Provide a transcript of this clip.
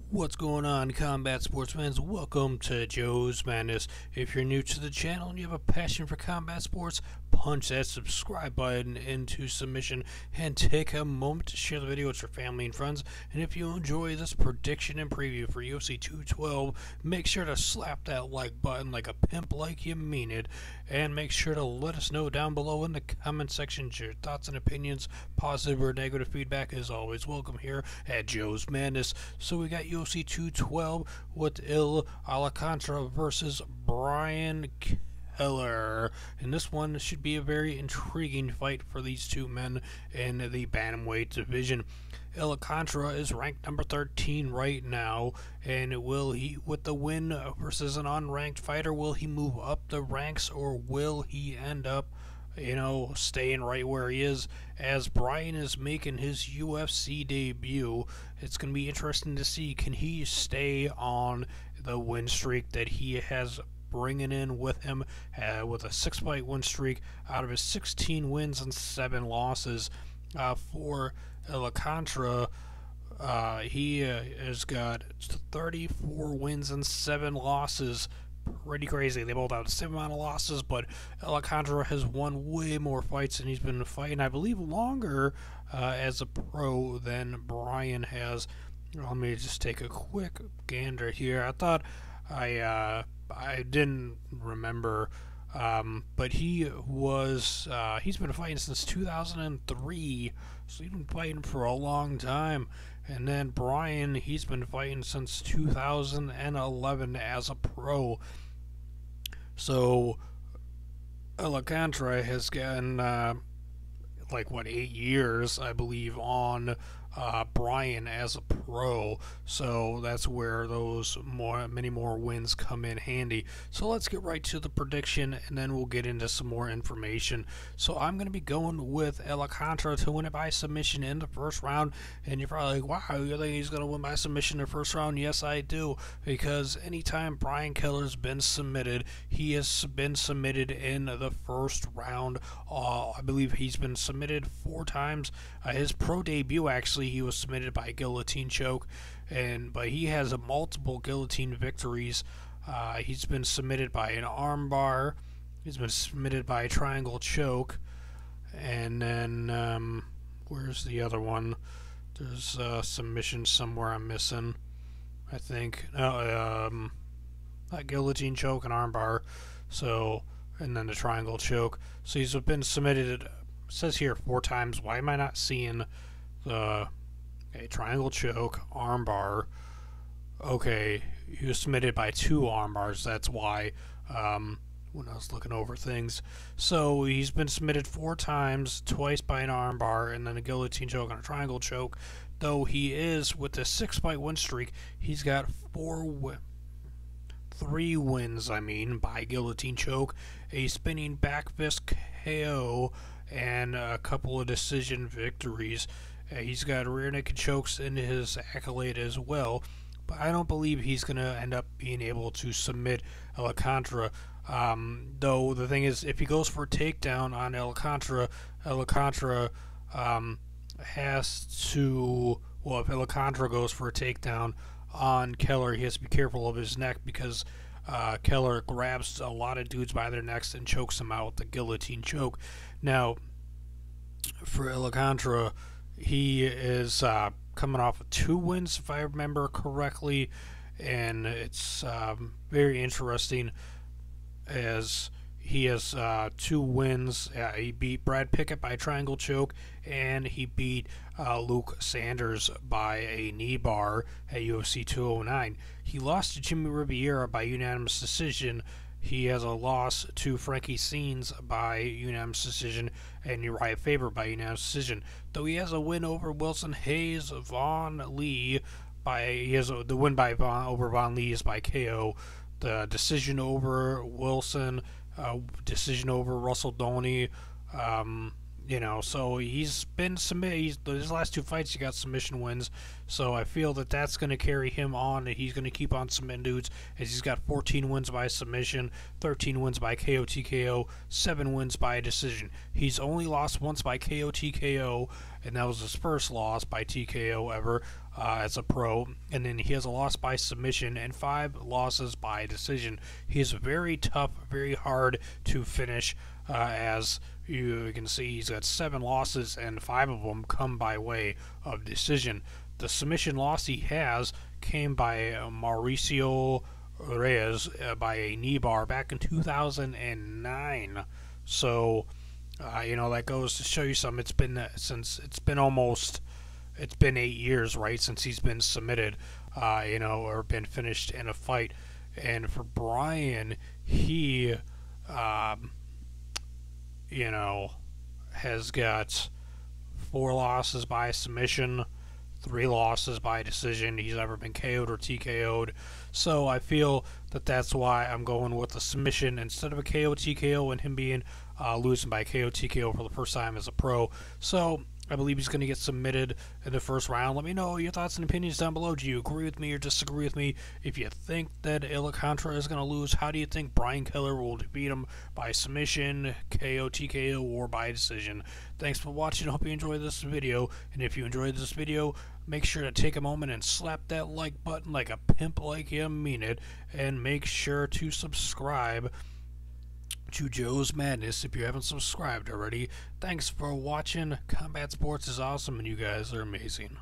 What's going on, combat sports fans? Welcome to Joe's Madness. If you're new to the channel and you have a passion for combat sports, punch that subscribe button into submission and take a moment to share the video with your family and friends. And if you enjoy this prediction and preview for UFC 212, make sure to slap that like button like a pimp like you mean it. And make sure to let us know down below in the comment section your thoughts and opinions. Positive or negative feedback is always welcome here at Joe's Madness. So we got UFC 212 with Iuri Alcantara versus Brian Kelleher, and this one should be a very intriguing fight for these two men in the bantamweight division. Alcantara is ranked number 13 right now, and will he, with the win versus an unranked fighter, will he move up the ranks or will he end up staying right where he is? As Brian is making his UFC debut, it's going to be interesting to see, can he stay on the win streak that he has bringing in with him, with a 6-fight win streak out of his 16 wins and 7 losses. For Alcantara, he has got 34 wins and 7 losses. Pretty crazy. They both have the same amount of losses, but Alcantara has won way more fights, and he's been fighting, I believe, longer as a pro than Brian has. Let me just take a quick gander here. I thought I didn't remember, but he's been fighting since 2003, so he's been fighting for a long time. And then Brian, he's been fighting since 2011 as a pro. So Alcantara has gotten 8 years, I believe, on Brian as a pro, so that's where those many more wins come in handy. So let's get right to the prediction, and then we'll get into some more information. So I'm going to be going with Alcantara to win it by submission in the first round, and you're probably like, wow, you think he's going to win by submission in the first round? Yes, I do, because anytime Brian Kelleher's been submitted, he has been submitted in the first round. I believe he's been submitted 4 times. His pro debut, actually, he was submitted by guillotine choke, but he has multiple guillotine victories. He's been submitted by an armbar, he's been submitted by a triangle choke, and then where's the other one? There's a submission somewhere I'm missing, I think. A guillotine choke and armbar, so, and then the triangle choke. So he's been submitted, it says here, 4 times. Why am I not seeing the triangle choke, armbar? Okay, he was submitted by 2 armbars, that's why, when I was looking over things. So he's been submitted 4 times, twice by an armbar, and then a guillotine choke and a triangle choke. Though he is, with the 6-fight win streak, he's got 3 wins, by guillotine choke, a spinning back fist KO, and a couple of decision victories. He's got rear naked chokes in his accolade as well, but I don't believe he's going to end up being able to submit Alcantara. Though the thing is, if he goes for a takedown on Alcantara, has to, well, if Alcantara goes for a takedown on Kelleher, he has to be careful of his neck, because Kelleher grabs a lot of dudes by their necks and chokes them out with the guillotine choke. Now, for Alcantara, he is coming off of 2 wins, if I remember correctly, and it's very interesting, as he has 2 wins. He beat Brad Pickett by a triangle choke, and he beat Luke Sanders by a knee bar at UFC 209. He lost to Jimmy Rivera by unanimous decision. He has a loss to Frankie Seans by unanimous decision and Uriah Faber by unanimous decision. Though he has a win over Wilson Hayes, Vaughn Lee the win by over Vaughn Lee is by KO. The decision over Wilson, decision over Russell Doney, so he's been submitted. His last 2 fights, he got submission wins. So I feel that that's going to carry him on. He's going to keep on submitting dudes, as he's got 14 wins by submission, 13 wins by KO TKO, 7 wins by decision. He's only lost once by KO TKO, and that was his first loss by TKO ever. as a pro, and then he has a loss by submission and 5 losses by decision. He's very tough, very hard to finish, as you can see he's got 7 losses and 5 of them come by way of decision. The submission loss he has came by Mauricio Reyes by a knee bar back in 2009. So, that goes to show you something. It's been 8 years, right, since he's been submitted, or been finished in a fight. And for Brian, he, has got 4 losses by submission, 3 losses by decision. He's never been KO'd or TKO'd. So I feel that that's why I'm going with a submission instead of a KO TKO, and him being losing by KO TKO for the first time as a pro. So I believe he's going to get submitted in the first round. Let me know your thoughts and opinions down below. Do you agree with me or disagree with me? If you think that Alcantara is going to lose, how do you think Brian Kelleher will defeat him? By submission, KO, TKO, or by decision? Thanks for watching. I hope you enjoyed this video. And if you enjoyed this video, make sure to take a moment and slap that like button like a pimp like you mean it. And make sure to subscribe to Joe's Madness if you haven't subscribed already. Thanks for watching. Combat Sports is awesome and you guys are amazing.